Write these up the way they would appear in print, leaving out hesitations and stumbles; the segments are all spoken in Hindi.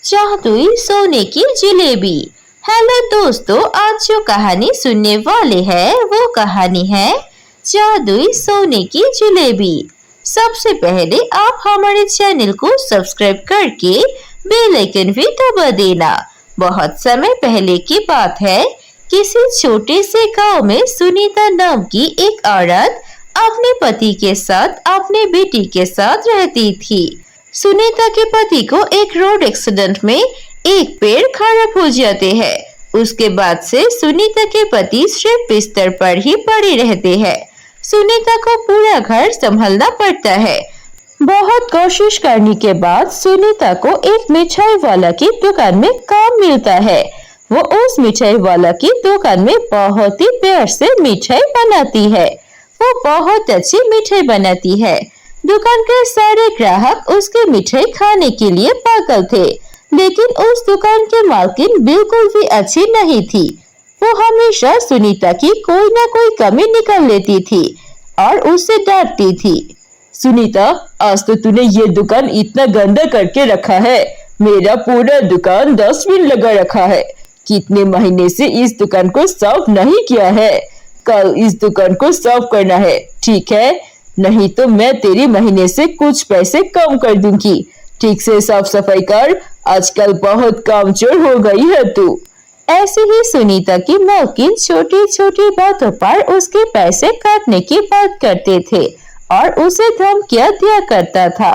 जादुई सोने की जलेबी। हेलो दोस्तों, आज जो कहानी सुनने वाले हैं वो कहानी है जादुई सोने की जलेबी। सबसे पहले आप हमारे चैनल को सब्सक्राइब करके बेल आइकन भी दबा देना। बहुत समय पहले की बात है, किसी छोटे से गांव में सुनीता नाम की एक औरत अपने पति के साथ अपने बेटी के साथ रहती थी। सुनीता के पति को एक रोड एक्सीडेंट में एक पैर खराब हो जाते हैं। उसके बाद से सुनीता के पति सिर्फ बिस्तर पर ही पड़े रहते हैं। सुनीता को पूरा घर संभालना पड़ता है। बहुत कोशिश करने के बाद सुनीता को एक मिठाई वाला की दुकान में काम मिलता है। वो उस मिठाई वाला की दुकान में बहुत ही प्यार से मिठाई बनाती है। वो बहुत अच्छी मिठाई बनाती है। दुकान के सारे ग्राहक उसके मिठाई खाने के लिए पागल थे, लेकिन उस दुकान की मालकिन बिल्कुल भी अच्छी नहीं थी। वो हमेशा सुनीता की कोई ना कोई कमी निकाल लेती थी और उसे डांटती थी। सुनीता, आज तो तूने ये दुकान इतना गंदा करके रखा है। मेरा पूरा दुकान डस्टबिन लगा रखा है। कितने महीने से इस दुकान को साफ नहीं किया है। कल इस दुकान को साफ करना है, ठीक है? नहीं तो मैं तेरी महीने से कुछ पैसे कम कर दूंगी। ठीक से साफ सफाई कर, आजकल बहुत कामचोर हो गई है तू। ऐसे ही सुनीता की मालकिन छोटी छोटी बातों पर उसके पैसे काटने की बात करते थे और उसे धमकियां दिया करता था।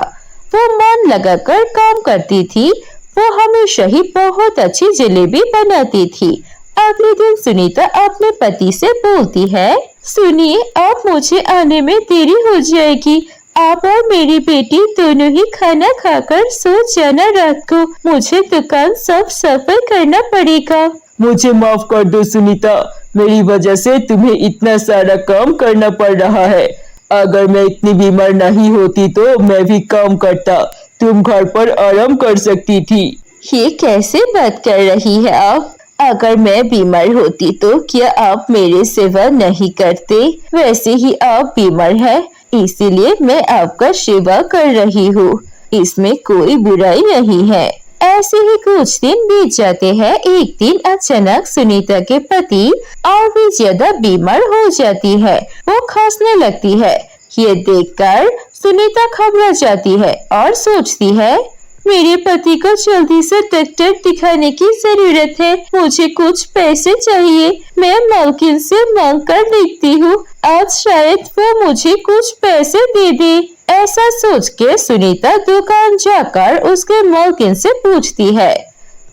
वो मन लगाकर काम करती थी। वो हमेशा ही बहुत अच्छी जलेबी बनाती थी। अगले दिन सुनीता अपने पति से बोलती है, सुनिए, आप मुझे आने में देरी हो जाएगी। आप और मेरी बेटी दोनों ही खाना खाकर सो जाना। रात को मुझे दुकान साफ सफाई करना पड़ेगा। मुझे माफ कर दो सुनीता, मेरी वजह से तुम्हें इतना सारा काम करना पड़ रहा है। अगर मैं इतनी बीमार नहीं होती तो मैं भी काम करता। तुम घर पर आराम कर सकती थी। ये कैसे बात कर रही है आप? अगर मैं बीमार होती तो क्या आप मेरी सेवा नहीं करते? वैसे ही आप बीमार हैं, इसीलिए मैं आपका सेवा कर रही हूँ। इसमें कोई बुराई नहीं है। ऐसे ही कुछ दिन बीत जाते हैं। एक दिन अचानक सुनीता के पति और भी ज्यादा बीमार हो जाती है। वो खांसने लगती है। ये देखकर सुनीता घबरा जाती है और सोचती है, मेरे पति को जल्दी से डॉक्टर दिखाने की जरूरत है। मुझे कुछ पैसे चाहिए। मैं मालकिन से मांग कर देखती हूँ, आज शायद वो मुझे कुछ पैसे दे दे। ऐसा सोच के सुनीता दुकान जाकर उसके मालकिन से पूछती है,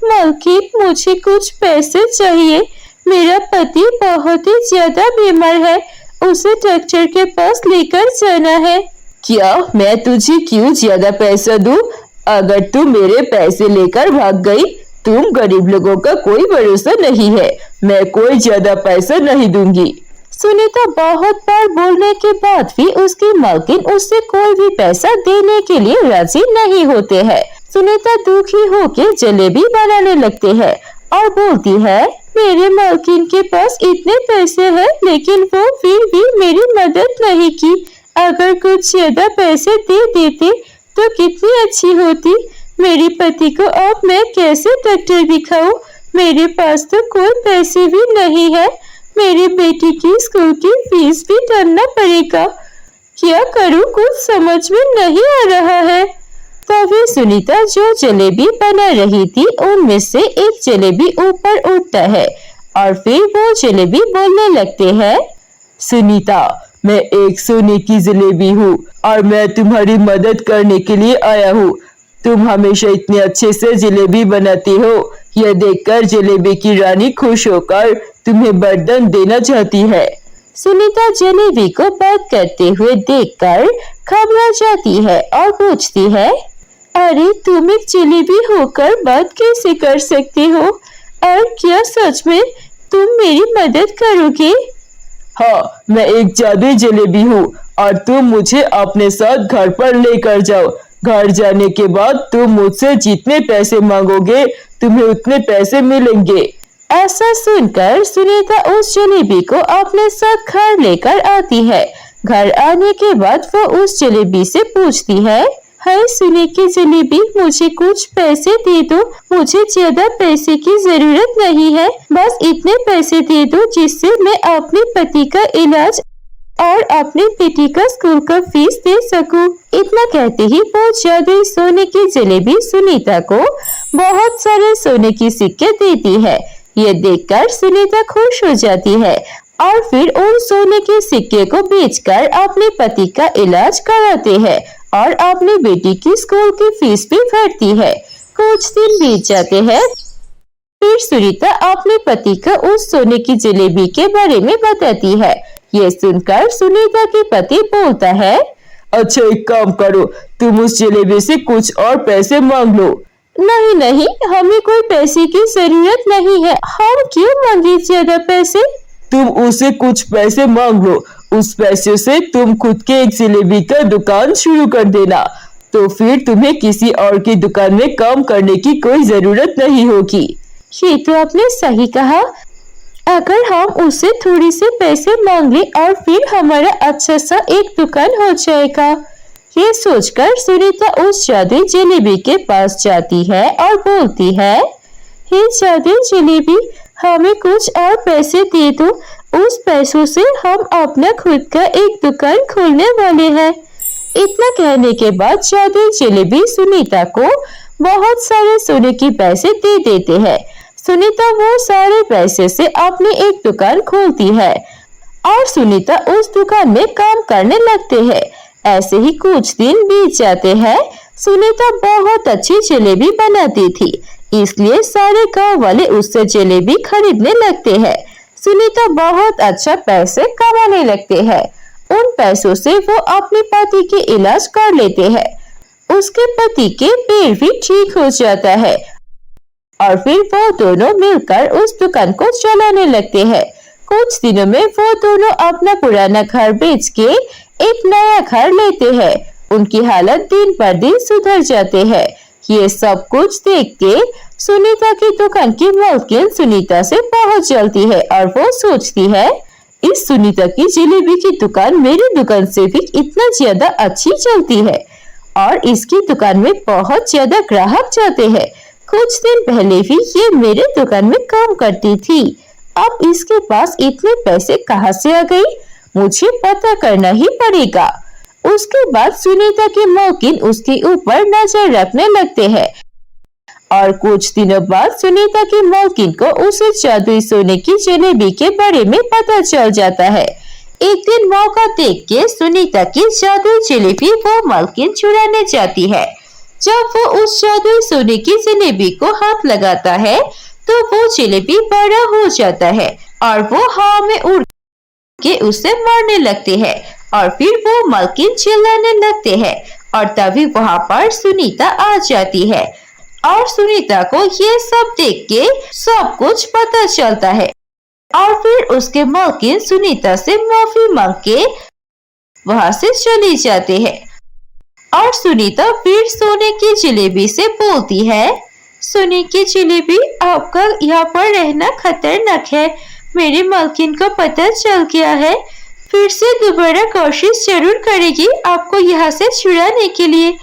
मालकिन, मुझे कुछ पैसे चाहिए। मेरा पति बहुत ही ज्यादा बीमार है, उसे डॉक्टर के पास लेकर जाना है। क्या मैं तुझे क्यों ज्यादा पैसा दूं? अगर तू मेरे पैसे लेकर भाग गई, तुम गरीब लोगों का कोई भरोसा नहीं है। मैं कोई ज्यादा पैसा नहीं दूंगी। सुनीता बहुत बार बोलने के बाद भी उसकी मालकिन उससे कोई भी पैसा देने के लिए राजी नहीं होते हैं। सुनीता दुखी होकर जलेबी बनाने लगते हैं और बोलती है, मेरे मालकिन के पास इतने पैसे हैं, लेकिन वो फिर भी मेरी मदद नहीं की। अगर कुछ ज्यादा पैसे दे देते तो कितनी अच्छी होती। मेरे पति को अब मैं कैसे डॉक्टर दिखाऊं? मेरे पास तो कोई पैसे भी नहीं है। मेरी बेटी की स्कूल की फीस भी भरना पड़ेगा। क्या करूं, कुछ समझ में नहीं आ रहा है। तभी सुनीता जो जलेबी बना रही थी उनमें से एक जलेबी ऊपर उठता है और फिर वो जलेबी बोलने लगते हैं, सुनीता, मैं एक सोने की जलेबी हूँ और मैं तुम्हारी मदद करने के लिए आया हूँ। तुम हमेशा इतने अच्छे से जलेबी बनाती हो। यह देखकर जलेबी की रानी खुश होकर तुम्हें वरदान देना चाहती है। सुनीता जलेबी को बात करते हुए देखकर घबरा जाती है और पूछती है, अरे तुम एक जलेबी होकर बात कैसे कर सकती हो? और क्या सच में तुम मेरी मदद करोगे? हाँ, मैं एक जादुई जलेबी हूँ और तुम मुझे अपने साथ घर पर लेकर जाओ। घर जाने के बाद तुम मुझसे जितने पैसे मांगोगे तुम्हें उतने पैसे मिलेंगे। ऐसा सुनकर सुनीता उस जलेबी को अपने साथ घर लेकर आती है। घर आने के बाद वो उस जलेबी से पूछती है, हाय सोने की जलेबी, मुझे कुछ पैसे दे दो। मुझे ज्यादा पैसे की जरूरत नहीं है, बस इतने पैसे दे दो जिससे मैं अपने पति का इलाज और अपनी बेटी का स्कूल का फीस दे सकूं। इतना कहते ही वो जादुई सोने की जलेबी सुनीता को बहुत सारे सोने की सिक्के देती है। ये देखकर सुनीता खुश हो जाती है और फिर उन सोने के सिक्के को बेचकर अपने पति का इलाज कराते हैं और अपनी बेटी की स्कूल की फीस भी भरती है। कुछ दिन बीत जाते हैं, फिर सुनीता अपने पति को उस सोने की जलेबी के बारे में बताती है। ये सुनकर सुनीता के पति बोलता है, अच्छा एक काम करो, तुम उस जलेबी से कुछ और पैसे मांग लो। नहीं नहीं, हमें कोई पैसे की जरूरत नहीं है, हम क्यों मांगे ज्यादा पैसे। तुम उसे कुछ पैसे मांग लो, उस पैसे से तुम खुद के एक जलेबी का दुकान शुरू कर देना, तो फिर तुम्हें किसी और की दुकान में काम करने की कोई जरूरत नहीं होगी। ये तो आपने सही कहा, अगर हम उससे थोड़ी से पैसे मांग ले और फिर हमारा अच्छा सा एक दुकान हो जाएगा। ये सोचकर सुनीता उस जादुई जलेबी के पास जाती है और बोलती है, हे जादुई जलेबी, हमें कुछ और पैसे दे दो, उस पैसों से हम अपना खुद का एक दुकान खोलने वाले हैं। इतना कहने के बाद जादुई जलेबी सुनीता को बहुत सारे सोने के पैसे दे देते हैं। सुनीता वो सारे पैसे से अपनी एक दुकान खोलती है और सुनीता उस दुकान में काम करने लगते हैं। ऐसे ही कुछ दिन बीत जाते हैं। सुनीता बहुत अच्छी जलेबी बनाती थी, इसलिए सारे गांव वाले उससे जलेबी खरीदने लगते हैं। सुनीता बहुत अच्छा पैसे कमाने लगते हैं। उन पैसों से वो अपने पति के इलाज कर लेते हैं। उसके पति के पैर भी ठीक हो जाता है और फिर वो दोनों मिलकर उस दुकान को चलाने लगते हैं। कुछ दिनों में वो दोनों अपना पुराना घर बेच के एक नया घर लेते हैं। उनकी हालत दिन पर दिन सुधर जाते हैं। ये सब कुछ देख के सुनीता की दुकान की मालकिन सुनीता से बहुत जलती है और वो सोचती है, इस सुनीता की जलेबी की दुकान मेरी दुकान से भी इतना ज्यादा अच्छी चलती है और इसकी दुकान में बहुत ज्यादा ग्राहक जाते हैं। कुछ दिन पहले भी ये मेरे दुकान में काम करती थी, अब इसके पास इतने पैसे कहां से आ गई, मुझे पता करना ही पड़ेगा। उसके बाद सुनीता की मालकिन उसके ऊपर नजर रखने लगते हैं और कुछ दिनों बाद सुनीता की मालकिन को उसे जादुई सोने की जलेबी के बारे में पता चल जाता है। एक दिन मौका देख के सुनीता की जादुई जलेबी वो मालकिन चुराने जाती है। जब वो उस जादुई सोने की जलेबी को हाथ लगाता है तो वो जलेबी बड़ा हो जाता है और वो हवा में उड़ के उसे मारने लगते हैं और फिर वो मालकिन चिल्लाने लगते हैं और तभी वहां पर सुनीता आ जाती है और सुनीता को ये सब देख के सब कुछ पता चलता है और फिर उसके मालकिन सुनीता से माफी मांग के वहां से चली जाते हैं और सुनीता फिर सोने की जलेबी से बोलती है, सोने की जलेबी, आपका यहाँ पर रहना खतरनाक है। मेरे मालकिन को पता चल गया है, फिर से दोबारा कोशिश जरूर करेगी आपको यहाँ से छुड़ाने के लिए।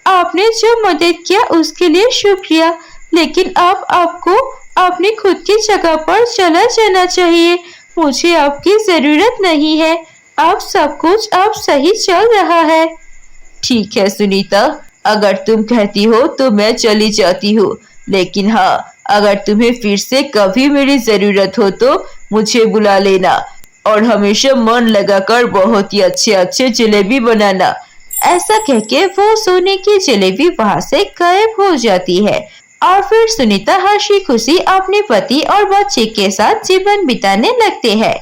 आपने जो मदद किया उसके लिए शुक्रिया, लेकिन अब आपको अपनी खुद की जगह पर चला जाना चाहिए। मुझे आपकी जरूरत नहीं है, अब सब कुछ अब सही चल रहा है। ठीक है सुनीता, अगर तुम कहती हो तो मैं चली जाती हूँ, लेकिन हाँ, अगर तुम्हें फिर से कभी मेरी जरूरत हो तो मुझे बुला लेना और हमेशा मन लगाकर बहुत ही अच्छे अच्छे जलेबी बनाना। ऐसा कहके वो सोने की जलेबी वहां से गायब हो जाती है और फिर सुनीता हंसी खुशी अपने पति और बच्चे के साथ जीवन बिताने लगते हैं।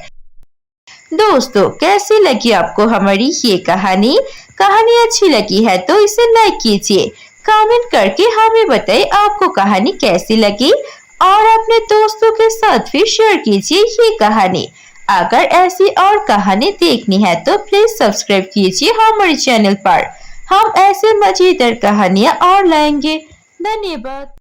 दोस्तों, कैसी लगी आपको हमारी ये कहानी? कहानी अच्छी लगी है तो इसे लाइक कीजिए, कमेंट करके हमें बताइए आपको कहानी कैसी लगी और अपने दोस्तों के साथ भी शेयर कीजिए ये कहानी। अगर ऐसी और कहानी देखनी है तो प्लीज सब्सक्राइब कीजिए हमारे चैनल पर। हम ऐसे मजेदार कहानियाँ और लाएंगे। धन्यवाद।